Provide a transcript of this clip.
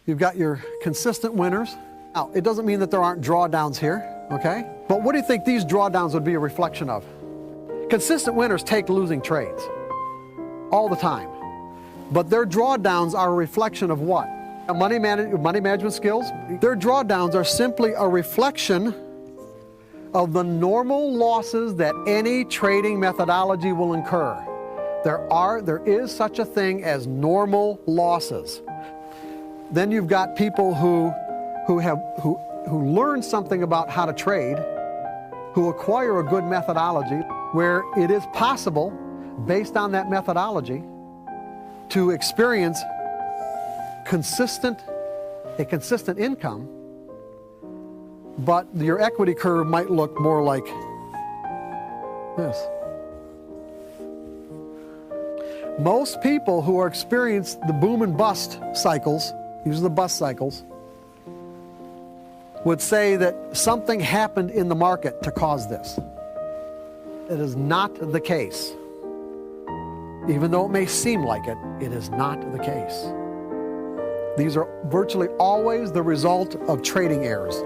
You've got your consistent winners. Now, it doesn't mean that there aren't drawdowns here, okay? But what do you think these drawdowns would be a reflection of? Consistent winners take losing trades all the time. But their drawdowns are a reflection of what? Money management skills. Their drawdowns are simply a reflection of the normal losses that any trading methodology will incur. There is such a thing as normal losses. Then you've got people who learn something about how to trade, who acquire a good methodology where it is possible, based on that methodology, to experience a consistent income, but your equity curve might look more like this. Most people who are experienced the boom and bust cycles, these are the bust cycles, would say that something happened in the market to cause this. It is not the case. Even though it may seem like it, it is not the case. These are virtually always the result of trading errors.